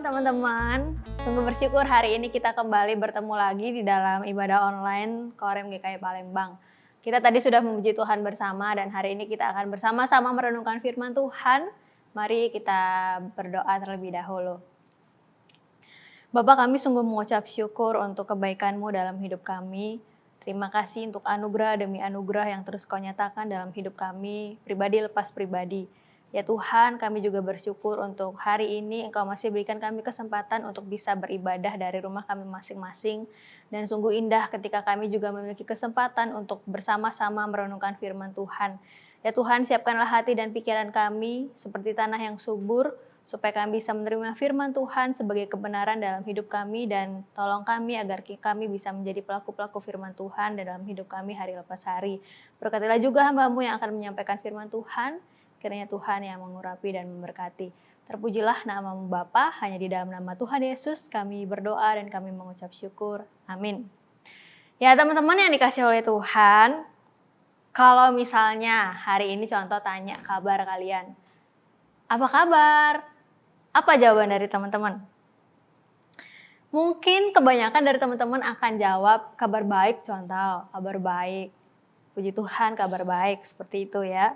Shalom teman-teman, sungguh bersyukur hari ini kita kembali bertemu lagi di dalam ibadah online Korem GKI Palembang. Kita tadi sudah memuji Tuhan bersama dan hari ini kita akan bersama-sama merenungkan firman Tuhan. Mari kita berdoa terlebih dahulu. Bapa, kami sungguh mengucap syukur untuk kebaikan-Mu dalam hidup kami. Terima kasih untuk anugerah demi anugerah yang terus Kau nyatakan dalam hidup kami, pribadi lepas pribadi. Ya Tuhan, kami juga bersyukur untuk hari ini Engkau masih berikan kami kesempatan untuk bisa beribadah dari rumah kami masing-masing. Dan sungguh indah ketika kami juga memiliki kesempatan untuk bersama-sama merenungkan firman Tuhan. Ya Tuhan, siapkanlah hati dan pikiran kami seperti tanah yang subur, supaya kami bisa menerima firman Tuhan sebagai kebenaran dalam hidup kami. Dan tolong kami agar kami bisa menjadi pelaku-pelaku firman Tuhan dalam hidup kami hari lepas hari. Berkatilah juga hamba-Mu yang akan menyampaikan firman Tuhan. Kiranya Tuhan yang mengurapi dan memberkati. Terpujilah nama-Mu Bapa, hanya di dalam nama Tuhan Yesus kami berdoa dan kami mengucap syukur. Amin. Ya teman-teman yang dikasih oleh Tuhan, kalau misalnya hari ini contoh tanya kabar kalian. Apa kabar? Apa jawaban dari teman-teman? Mungkin kebanyakan dari teman-teman akan jawab kabar baik, contoh kabar baik. Puji Tuhan kabar baik, seperti itu ya.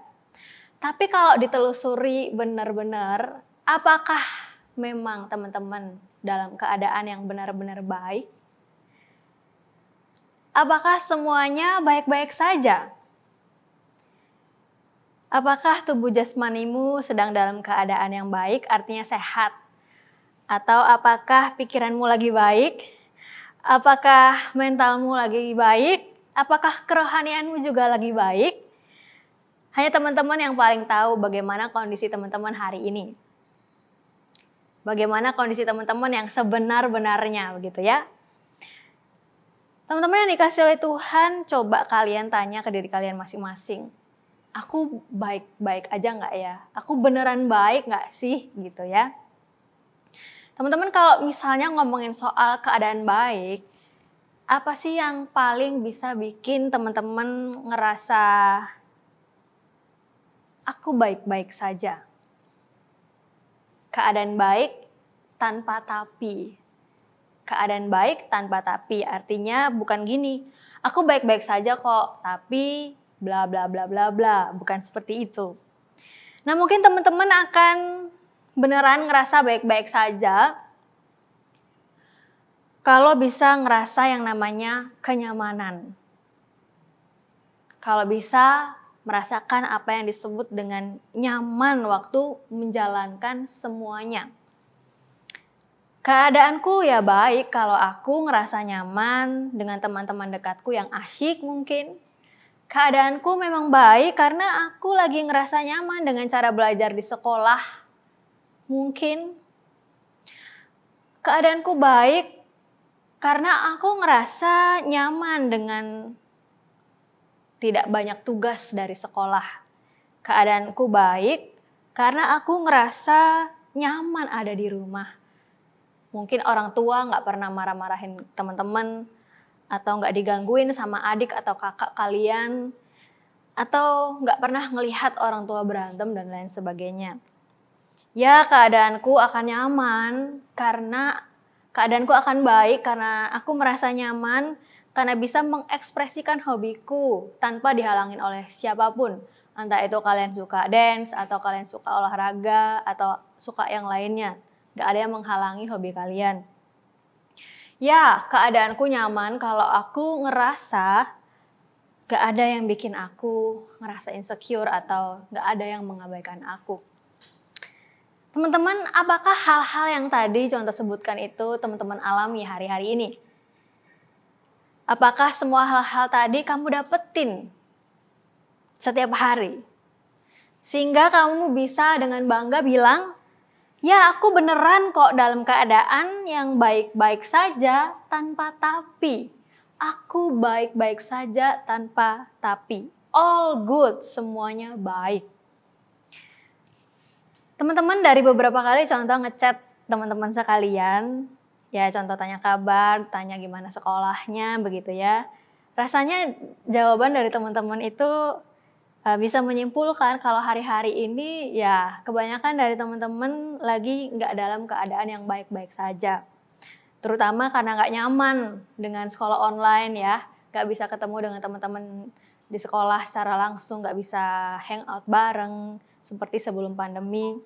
Tapi kalau ditelusuri benar-benar, apakah memang teman-teman dalam keadaan yang benar-benar baik? Apakah semuanya baik-baik saja? Apakah tubuh jasmanimu sedang dalam keadaan yang baik, artinya sehat? Atau apakah pikiranmu lagi baik? Apakah mentalmu lagi baik? Apakah kerohanianmu juga lagi baik? Hanya teman-teman yang paling tahu bagaimana kondisi teman-teman hari ini. Bagaimana kondisi teman-teman yang sebenar-benarnya, begitu ya. Teman-teman yang dikasih oleh Tuhan, coba kalian tanya ke diri kalian masing-masing. Aku baik-baik aja nggak ya? Aku beneran baik nggak sih? Gitu ya. Teman-teman kalau misalnya ngomongin soal keadaan baik, apa sih yang paling bisa bikin teman-teman ngerasa aku baik-baik saja? Keadaan baik tanpa tapi. Keadaan baik tanpa tapi artinya bukan gini, aku baik-baik saja kok, tapi bla bla bla bla bla, bukan seperti itu. Nah, mungkin teman-teman akan beneran ngerasa baik-baik saja kalau bisa ngerasa yang namanya kenyamanan. Kalau bisa merasakan apa yang disebut dengan nyaman waktu menjalankan semuanya. Keadaanku ya baik kalau aku ngerasa nyaman dengan teman-teman dekatku yang asyik mungkin. Keadaanku memang baik karena aku lagi ngerasa nyaman dengan cara belajar di sekolah. Mungkin. Keadaanku baik karena aku ngerasa nyaman dengan tidak banyak tugas dari sekolah. Keadaanku baik karena aku ngerasa nyaman ada di rumah. Mungkin orang tua gak pernah marah-marahin teman-teman, atau gak digangguin sama adik atau kakak kalian, atau gak pernah ngelihat orang tua berantem dan lain sebagainya. Ya, keadaanku akan nyaman karena keadaanku akan baik karena aku merasa nyaman karena bisa mengekspresikan hobiku tanpa dihalangin oleh siapapun. Entah itu kalian suka dance, atau kalian suka olahraga, atau suka yang lainnya. Gak ada yang menghalangi hobi kalian. Ya, keadaanku nyaman kalau aku ngerasa gak ada yang bikin aku ngerasa insecure atau gak ada yang mengabaikan aku. Teman-teman, apakah hal-hal yang tadi contoh sebutkan itu teman-teman alami hari-hari ini? Apakah semua hal-hal tadi kamu dapetin setiap hari? Sehingga kamu bisa dengan bangga bilang, ya aku beneran kok dalam keadaan yang baik-baik saja tanpa tapi. Aku baik-baik saja tanpa tapi. All good, semuanya baik. Teman-teman dari beberapa kali contoh ngechat teman-teman sekalian, ya contoh tanya kabar, tanya gimana sekolahnya begitu ya. Rasanya jawaban dari teman-teman itu bisa menyimpulkan kalau hari-hari ini ya kebanyakan dari teman-teman lagi nggak dalam keadaan yang baik-baik saja. Terutama karena nggak nyaman dengan sekolah online ya, nggak bisa ketemu dengan teman-teman di sekolah secara langsung, nggak bisa hangout bareng seperti sebelum pandemi.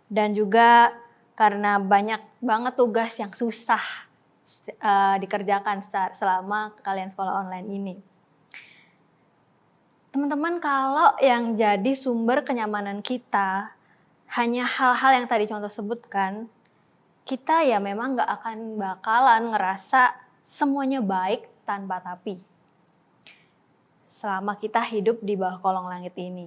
Dan juga karena banyak banget tugas yang susah dikerjakan selama kalian sekolah online ini. Teman-teman, kalau yang jadi sumber kenyamanan kita hanya hal-hal yang tadi contoh sebutkan, kita ya memang nggak akan bakalan ngerasa semuanya baik tanpa tapi. Selama kita hidup di bawah kolong langit ini.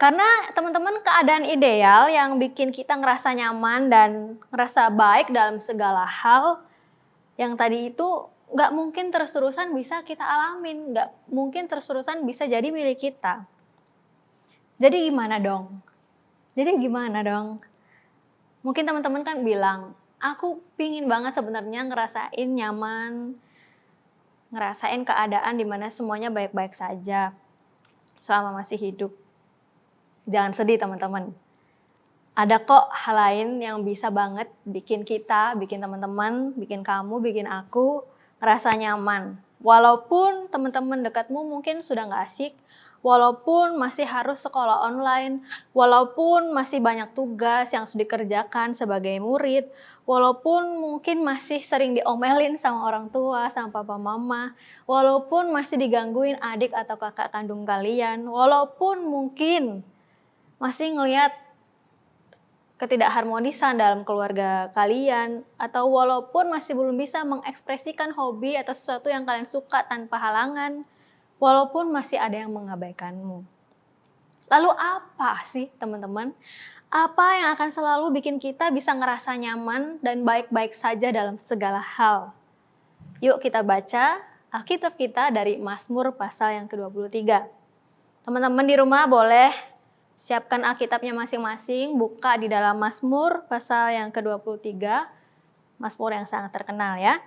Karena teman-teman, keadaan ideal yang bikin kita ngerasa nyaman dan ngerasa baik dalam segala hal yang tadi itu nggak mungkin terus-terusan bisa kita alamin, nggak mungkin terus-terusan bisa jadi milik kita. Jadi gimana dong? Mungkin teman-teman kan bilang, aku pingin banget sebenarnya ngerasain nyaman, ngerasain keadaan dimana semuanya baik-baik saja selama masih hidup. Jangan sedih teman-teman. Ada kok hal lain yang bisa banget bikin kita, bikin teman-teman, bikin kamu, bikin aku ngerasa nyaman. Walaupun teman-teman dekatmu mungkin sudah nggak asik, walaupun masih harus sekolah online, walaupun masih banyak tugas yang harus dikerjakan sebagai murid, walaupun mungkin masih sering diomelin sama orang tua, sama papa mama, walaupun masih digangguin adik atau kakak kandung kalian, walaupun mungkin masih ngelihat ketidakharmonisan dalam keluarga kalian, atau walaupun masih belum bisa mengekspresikan hobi atau sesuatu yang kalian suka tanpa halangan, walaupun masih ada yang mengabaikanmu. Lalu apa sih teman-teman? Apa yang akan selalu bikin kita bisa ngerasa nyaman dan baik-baik saja dalam segala hal? Yuk kita baca Alkitab kita dari Mazmur pasal yang ke-23. Teman-teman di rumah boleh siapkan Alkitabnya masing-masing, buka di dalam Mazmur pasal yang ke-23, Mazmur yang sangat terkenal ya.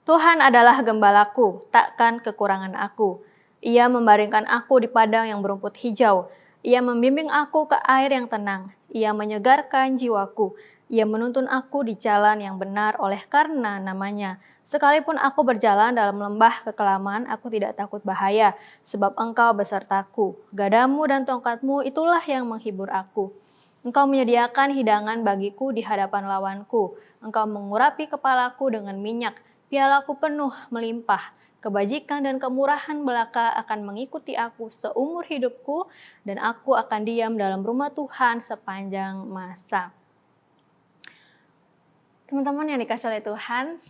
Tuhan adalah gembalaku, takkan kekurangan aku. Ia membaringkan aku di padang yang berumput hijau. Ia membimbing aku ke air yang tenang. Ia menyegarkan jiwaku. Ia menuntun aku di jalan yang benar oleh karena namanya. Sekalipun aku berjalan dalam lembah kekelaman, aku tidak takut bahaya, sebab Engkau besertaku. Gadamu dan tongkatmu itulah yang menghibur aku. Engkau menyediakan hidangan bagiku di hadapan lawanku. Engkau mengurapi kepalaku dengan minyak, pialaku penuh melimpah. Kebajikan dan kemurahan belaka akan mengikuti aku seumur hidupku, dan aku akan diam dalam rumah Tuhan sepanjang masa. Teman-teman yang dikasih oleh Tuhan,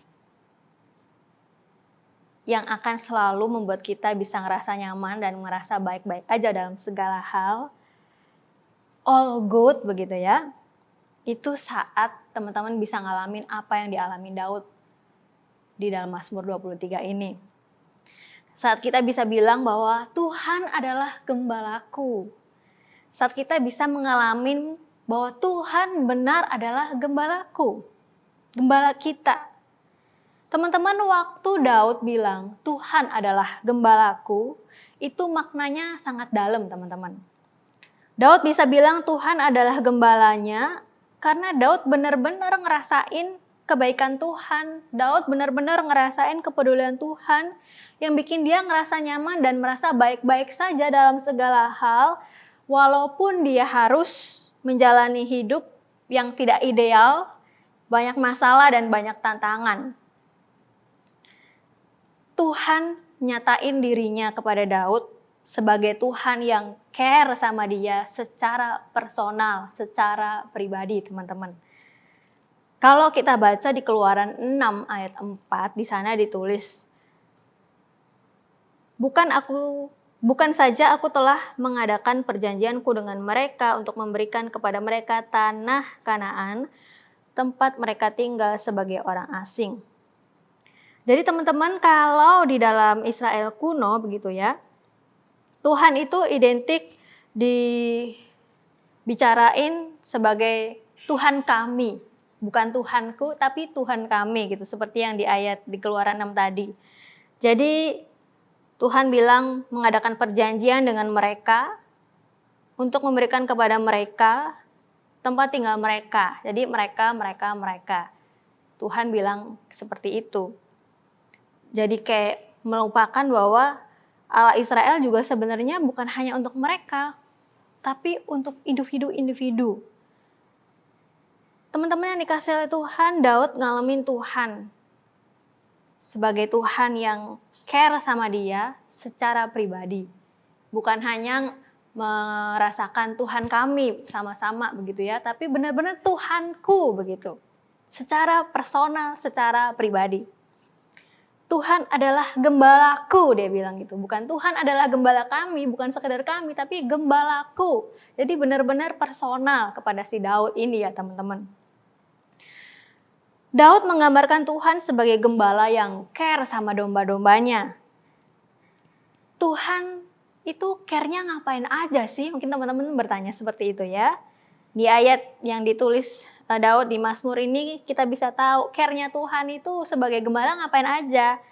yang akan selalu membuat kita bisa ngerasa nyaman dan ngerasa baik-baik aja dalam segala hal, all good begitu ya, itu saat teman-teman bisa ngalamin apa yang dialami Daud di dalam Mazmur 23 ini. Saat kita bisa bilang bahwa Tuhan adalah gembalaku. Saat kita bisa mengalami bahwa Tuhan benar adalah gembalaku, gembala kita. Teman-teman, waktu Daud bilang Tuhan adalah gembalaku, itu maknanya sangat dalam teman-teman. Daud bisa bilang Tuhan adalah gembalanya karena Daud benar-benar ngerasain kebaikan Tuhan. Daud benar-benar ngerasain kepedulian Tuhan yang bikin dia ngerasa nyaman dan merasa baik-baik saja dalam segala hal, walaupun dia harus menjalani hidup yang tidak ideal, banyak masalah dan banyak tantangan. Tuhan nyatain dirinya kepada Daud sebagai Tuhan yang care sama dia secara personal, secara pribadi teman-teman. Kalau kita baca di Keluaran 6 ayat 4, di sana ditulis, Bukan saja aku telah mengadakan perjanjianku dengan mereka untuk memberikan kepada mereka tanah Kanaan, tempat mereka tinggal sebagai orang asing. Jadi teman-teman, kalau di dalam Israel kuno begitu ya, Tuhan itu identik dibicarain sebagai Tuhan kami, bukan Tuhanku tapi Tuhan kami gitu, seperti yang di ayat di Keluaran 6 tadi. Jadi Tuhan bilang mengadakan perjanjian dengan mereka untuk memberikan kepada mereka tempat tinggal mereka. Jadi mereka. Tuhan bilang seperti itu. Jadi kayak melupakan bahwa Allah Israel juga sebenarnya bukan hanya untuk mereka, tapi untuk individu-individu. Teman-teman yang dikasihi oleh Tuhan, Daud ngalamin Tuhan sebagai Tuhan yang care sama dia secara pribadi. Bukan hanya merasakan Tuhan kami sama-sama begitu ya, tapi benar-benar Tuhanku begitu. Secara personal, secara pribadi. Tuhan adalah gembalaku, dia bilang gitu. Bukan Tuhan adalah gembala kami, bukan sekedar kami, tapi gembalaku. Jadi benar-benar personal kepada si Daud ini ya teman-teman. Daud menggambarkan Tuhan sebagai gembala yang care sama domba-dombanya. Tuhan itu care-nya ngapain aja sih? Mungkin teman-teman bertanya seperti itu ya. Di ayat yang ditulis Daud di Mazmur ini kita bisa tahu care-nya Tuhan itu sebagai gembala ngapain aja.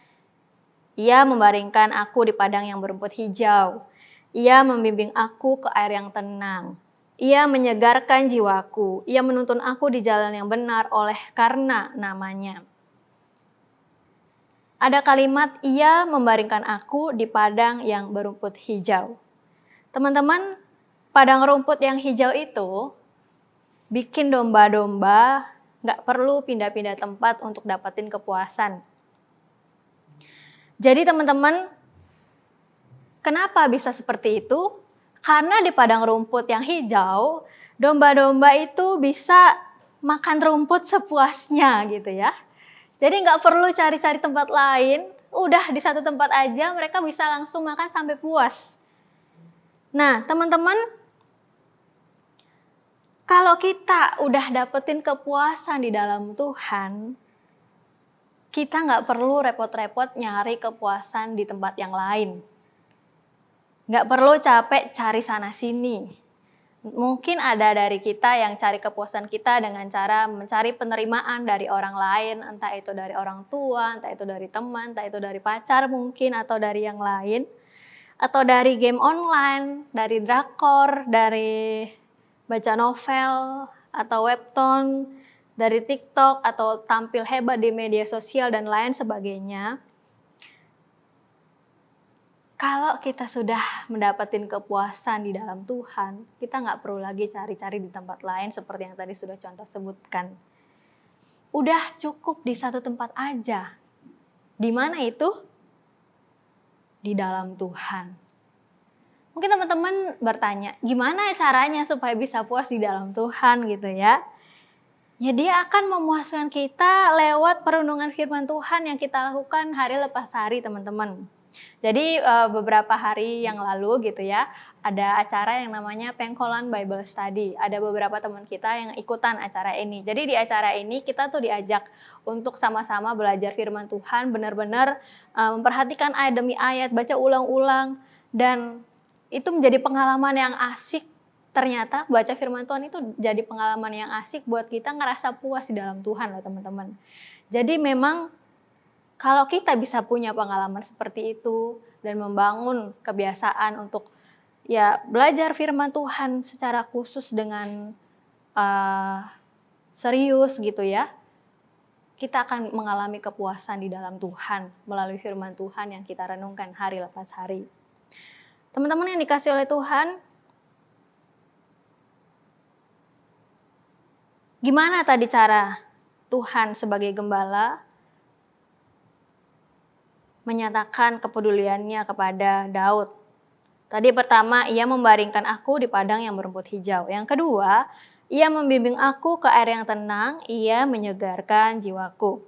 Ia membaringkan aku di padang yang berumput hijau. Ia membimbing aku ke air yang tenang. Ia menyegarkan jiwaku. Ia menuntun aku di jalan yang benar oleh karena namanya. Ada kalimat, ia membaringkan aku di padang yang berumput hijau. Teman-teman, padang rumput yang hijau itu bikin domba-domba gak perlu pindah-pindah tempat untuk dapetin kepuasan. Jadi teman-teman, kenapa bisa seperti itu? Karena di padang rumput yang hijau, domba-domba itu bisa makan rumput sepuasnya gitu ya. Jadi nggak perlu cari-cari tempat lain, udah di satu tempat aja mereka bisa langsung makan sampai puas. Nah teman-teman, kalau kita udah dapetin kepuasan di dalam Tuhan, kita nggak perlu repot-repot nyari kepuasan di tempat yang lain. Nggak perlu capek cari sana-sini. Mungkin ada dari kita yang cari kepuasan kita dengan cara mencari penerimaan dari orang lain, entah itu dari orang tua, entah itu dari teman, entah itu dari pacar mungkin, atau dari yang lain. Atau dari game online, dari drakor, dari baca novel, atau webtoon, dari TikTok, atau tampil hebat di media sosial dan lain sebagainya. Kalau kita sudah mendapatkan kepuasan di dalam Tuhan, kita nggak perlu lagi cari-cari di tempat lain seperti yang tadi sudah contoh sebutkan. Udah cukup di satu tempat aja. Di mana itu? Di dalam Tuhan. Mungkin teman-teman bertanya, gimana caranya supaya bisa puas di dalam Tuhan gitu ya? Ya dia akan memuaskan kita lewat perenungan firman Tuhan yang kita lakukan hari lepas hari teman-teman. Jadi beberapa hari yang lalu gitu ya, ada acara yang namanya Pengkolan Bible Study. Ada beberapa teman kita yang ikutan acara ini. Jadi di acara ini kita tuh diajak untuk sama-sama belajar firman Tuhan, benar-benar memperhatikan ayat demi ayat, baca ulang-ulang, dan itu menjadi pengalaman yang asik. Ternyata baca firman Tuhan itu jadi pengalaman yang asik buat kita ngerasa puas di dalam Tuhan loh teman-teman. Jadi memang kalau kita bisa punya pengalaman seperti itu dan membangun kebiasaan untuk ya belajar firman Tuhan secara khusus dengan serius gitu ya, kita akan mengalami kepuasan di dalam Tuhan melalui firman Tuhan yang kita renungkan hari lepas hari. Teman-teman yang dikasih oleh Tuhan, gimana tadi cara Tuhan sebagai gembala menyatakan kepeduliannya kepada Daud? Tadi pertama, ia membaringkan aku di padang yang berumput hijau. Yang kedua, ia membimbing aku ke air yang tenang, ia menyegarkan jiwaku.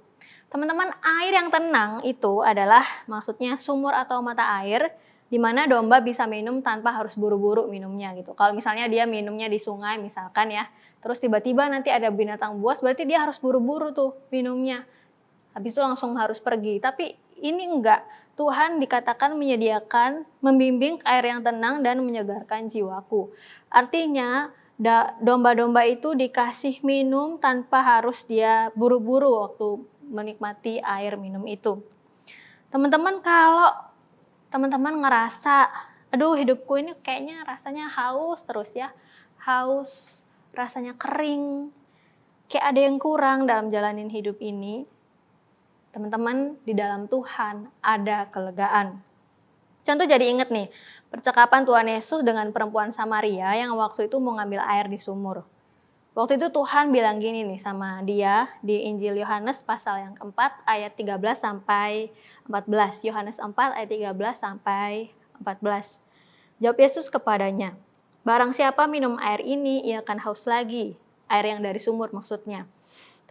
Teman-teman, air yang tenang itu adalah maksudnya sumur atau mata air di mana domba bisa minum tanpa harus buru-buru minumnya gitu. Kalau misalnya dia minumnya di sungai misalkan ya, terus tiba-tiba nanti ada binatang buas, berarti dia harus buru-buru tuh minumnya. Habis itu langsung harus pergi. Tapi ini enggak. Tuhan dikatakan menyediakan, membimbing air yang tenang dan menyegarkan jiwaku. Artinya domba-domba itu dikasih minum tanpa harus dia buru-buru waktu menikmati air minum itu. Teman-teman, kalau teman-teman ngerasa, aduh hidupku ini kayaknya rasanya haus terus ya, haus, rasanya kering, kayak ada yang kurang dalam jalanin hidup ini. Teman-teman, di dalam Tuhan ada kelegaan. Contoh jadi inget nih, percakapan Tuhan Yesus dengan perempuan Samaria yang waktu itu mau ngambil air di sumur. Waktu itu Tuhan bilang gini nih sama dia di Injil Yohanes pasal yang keempat ayat 13 sampai 14. Yohanes 4 ayat 13 sampai 14. Jawab Yesus kepadanya, barang siapa minum air ini, ia akan haus lagi. Air yang dari sumur maksudnya.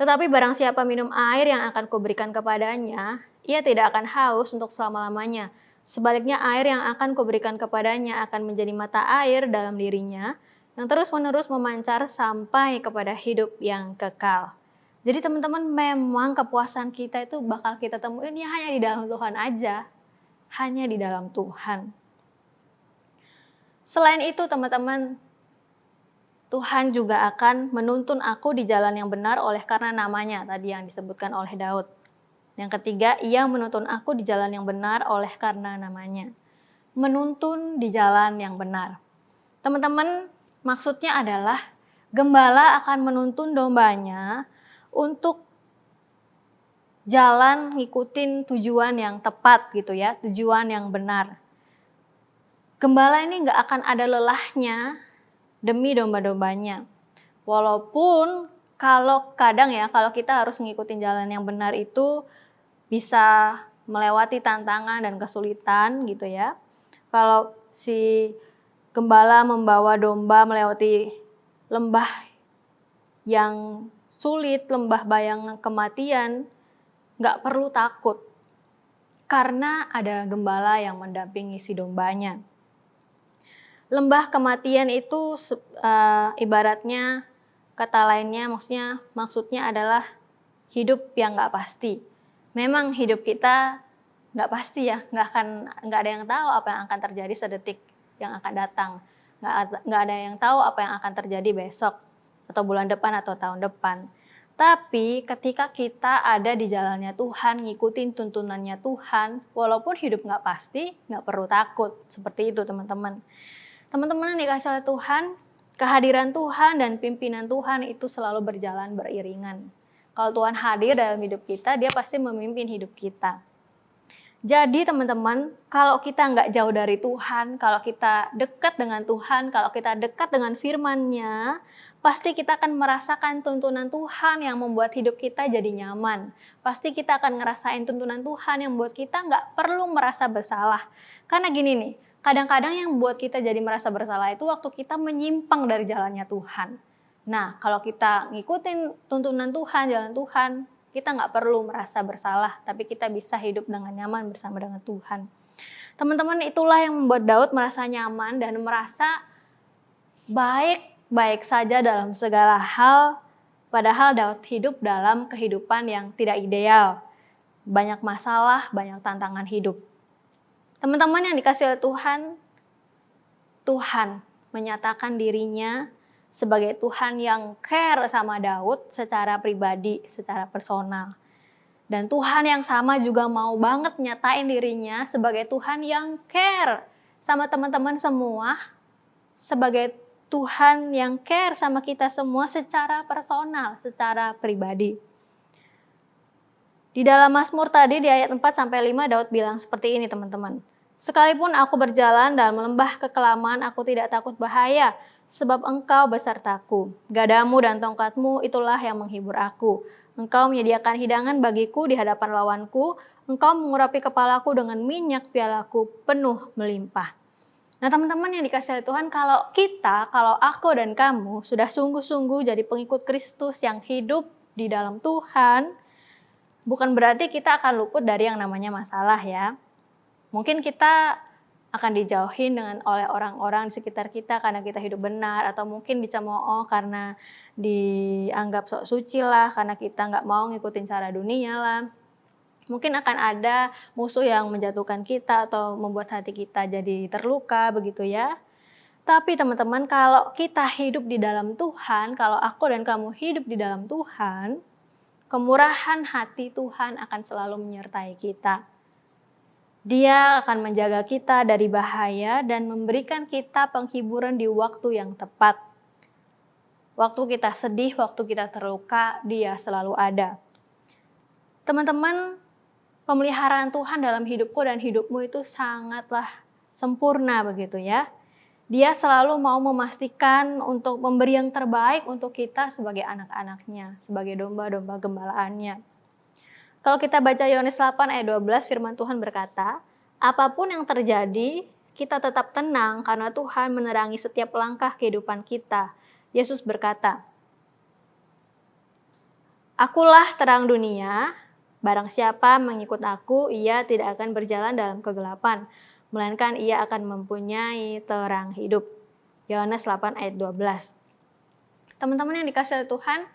Tetapi barang siapa minum air yang akan kuberikan kepadanya, ia tidak akan haus untuk selama-lamanya. Sebaliknya air yang akan kuberikan kepadanya akan menjadi mata air dalam dirinya, yang terus-menerus memancar sampai kepada hidup yang kekal. Jadi teman-teman, memang kepuasan kita itu bakal kita temuin ya hanya di dalam Tuhan aja. Hanya di dalam Tuhan. Selain itu teman-teman, Tuhan juga akan menuntun aku di jalan yang benar oleh karena namanya, tadi yang disebutkan oleh Daud. Yang ketiga, ia menuntun aku di jalan yang benar oleh karena namanya. Menuntun di jalan yang benar. Teman-teman, maksudnya adalah gembala akan menuntun dombanya untuk jalan ngikutin tujuan yang tepat gitu ya, tujuan yang benar. Gembala ini nggak akan ada lelahnya demi domba-dombanya. Walaupun kalau kadang ya, kalau kita harus ngikutin jalan yang benar itu bisa melewati tantangan dan kesulitan gitu ya. Kalau si gembala membawa domba melewati lembah yang sulit, lembah bayang kematian, nggak perlu takut. Karena ada gembala yang mendampingi si dombanya. Lembah kematian itu ibaratnya, kata lainnya maksudnya adalah hidup yang nggak pasti. Memang hidup kita nggak pasti ya, nggak ada yang tahu apa yang akan terjadi sedetik yang akan datang. Nggak ada yang tahu apa yang akan terjadi besok, atau bulan depan, atau tahun depan. Tapi ketika kita ada di jalannya Tuhan, ngikutin tuntunannya Tuhan, walaupun hidup nggak pasti, nggak perlu takut. Seperti itu teman-teman. Teman-teman yang dikasih oleh Tuhan, kehadiran Tuhan dan pimpinan Tuhan itu selalu berjalan beriringan. Kalau Tuhan hadir dalam hidup kita, dia pasti memimpin hidup kita. Jadi teman-teman, kalau kita nggak jauh dari Tuhan, kalau kita dekat dengan Tuhan, kalau kita dekat dengan firman-Nya, pasti kita akan merasakan tuntunan Tuhan yang membuat hidup kita jadi nyaman. Pasti kita akan ngerasain tuntunan Tuhan yang membuat kita nggak perlu merasa bersalah. Karena gini nih, kadang-kadang yang membuat kita jadi merasa bersalah itu waktu kita menyimpang dari jalannya Tuhan. Nah, kalau kita ngikutin tuntunan Tuhan, jalan Tuhan, kita nggak perlu merasa bersalah, tapi kita bisa hidup dengan nyaman bersama dengan Tuhan. Teman-teman, itulah yang membuat Daud merasa nyaman dan merasa baik-baik saja dalam segala hal, padahal Daud hidup dalam kehidupan yang tidak ideal. Banyak masalah, banyak tantangan hidup. Teman-teman yang dikasih oleh Tuhan, Tuhan menyatakan dirinya sebagai Tuhan yang care sama Daud secara pribadi, secara personal. Dan Tuhan yang sama juga mau banget nyatain dirinya sebagai Tuhan yang care sama teman-teman semua, sebagai Tuhan yang care sama kita semua secara personal, secara pribadi. Di dalam Mazmur tadi di ayat 4-5 Daud bilang seperti ini teman-teman. Sekalipun aku berjalan dalam lembah kekelaman, aku tidak takut bahaya, sebab Engkau besertaku. Gadamu dan tongkatmu itulah yang menghibur aku. Engkau menyediakan hidangan bagiku di hadapan lawanku. Engkau mengurapi kepalaku dengan minyak, pialaku penuh melimpah. Nah teman-teman yang dikasih oleh Tuhan, kalau aku dan kamu sudah sungguh-sungguh jadi pengikut Kristus yang hidup di dalam Tuhan, bukan berarti kita akan luput dari yang namanya masalah ya. Mungkin kita akan dijauhin oleh orang-orang di sekitar kita karena kita hidup benar, atau mungkin dicemooh karena dianggap sok suci lah, karena kita nggak mau ngikutin cara dunia lah. Mungkin akan ada musuh yang menjatuhkan kita atau membuat hati kita jadi terluka begitu ya. Tapi teman-teman, kalau kita hidup di dalam Tuhan, kalau aku dan kamu hidup di dalam Tuhan, kemurahan hati Tuhan akan selalu menyertai kita. Dia akan menjaga kita dari bahaya dan memberikan kita penghiburan di waktu yang tepat. Waktu kita sedih, waktu kita terluka, Dia selalu ada. Teman-teman, pemeliharaan Tuhan dalam hidupku dan hidupmu itu sangatlah sempurna begitu ya. Dia selalu mau memastikan untuk memberi yang terbaik untuk kita sebagai anak-anaknya, sebagai domba-domba gembalaannya. Kalau kita baca Yohanes 8 ayat 12, firman Tuhan berkata, apapun yang terjadi, kita tetap tenang karena Tuhan menerangi setiap langkah kehidupan kita. Yesus berkata, Akulah terang dunia, barang siapa mengikut aku, ia tidak akan berjalan dalam kegelapan, melainkan ia akan mempunyai terang hidup. Yohanes 8 ayat 12. Teman-teman yang dikasihi Tuhan,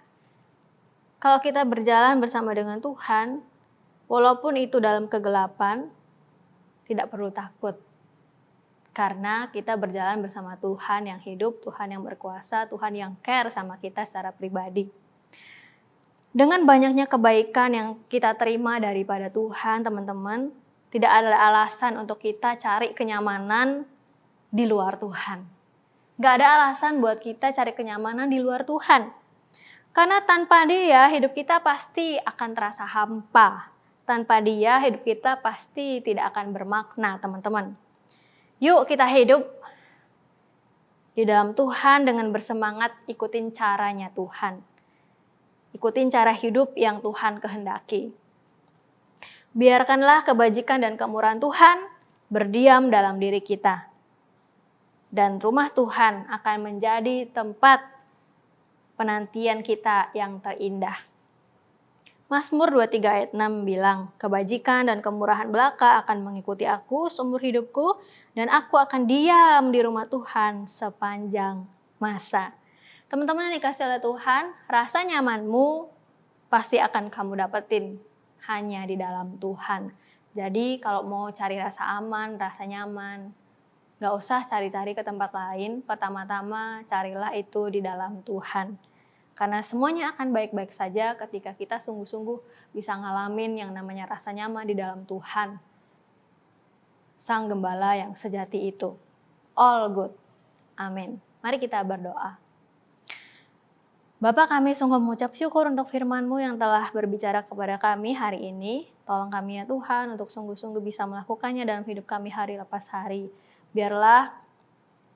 kalau kita berjalan bersama dengan Tuhan, walaupun itu dalam kegelapan, tidak perlu takut. Karena kita berjalan bersama Tuhan yang hidup, Tuhan yang berkuasa, Tuhan yang care sama kita secara pribadi. Dengan banyaknya kebaikan yang kita terima daripada Tuhan, teman-teman, tidak ada alasan untuk kita cari kenyamanan di luar Tuhan. Gak ada alasan buat kita cari kenyamanan di luar Tuhan. Karena tanpa Dia, hidup kita pasti akan terasa hampa. Tanpa Dia, hidup kita pasti tidak akan bermakna, teman-teman. Yuk kita hidup di dalam Tuhan dengan bersemangat ikutin caranya Tuhan. Ikutin cara hidup yang Tuhan kehendaki. Biarkanlah kebajikan dan kemurahan Tuhan berdiam dalam diri kita. Dan rumah Tuhan akan menjadi tempat penantian kita yang terindah. Mazmur 23 ayat 6 bilang, kebajikan dan kemurahan belaka akan mengikuti aku seumur hidupku, dan aku akan diam di rumah Tuhan sepanjang masa. Teman-teman yang dikasih oleh Tuhan, rasa nyamanmu pasti akan kamu dapetin hanya di dalam Tuhan. Jadi kalau mau cari rasa aman, rasa nyaman, gak usah cari-cari ke tempat lain, pertama-tama carilah itu di dalam Tuhan. Karena semuanya akan baik-baik saja ketika kita sungguh-sungguh bisa ngalamin yang namanya rasa nyaman di dalam Tuhan. Sang Gembala yang sejati itu. All good. Amin. Mari kita berdoa. Bapa, kami sungguh mengucap syukur untuk firman-Mu yang telah berbicara kepada kami hari ini. Tolong kami ya Tuhan untuk sungguh-sungguh bisa melakukannya dalam hidup kami hari lepas hari. Biarlah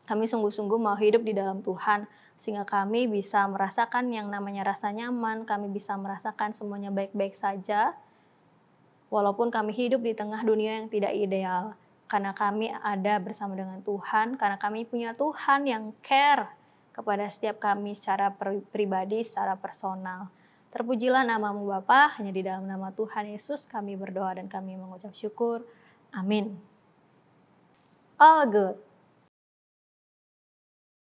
kami sungguh-sungguh mau hidup di dalam Tuhan, sehingga kami bisa merasakan yang namanya rasa nyaman, kami bisa merasakan semuanya baik-baik saja, walaupun kami hidup di tengah dunia yang tidak ideal. Karena kami ada bersama dengan Tuhan, karena kami punya Tuhan yang care kepada setiap kami secara pribadi, secara personal. Terpujilah nama-Mu Bapa, hanya di dalam nama Tuhan Yesus kami berdoa dan kami mengucap syukur. Amin. All good.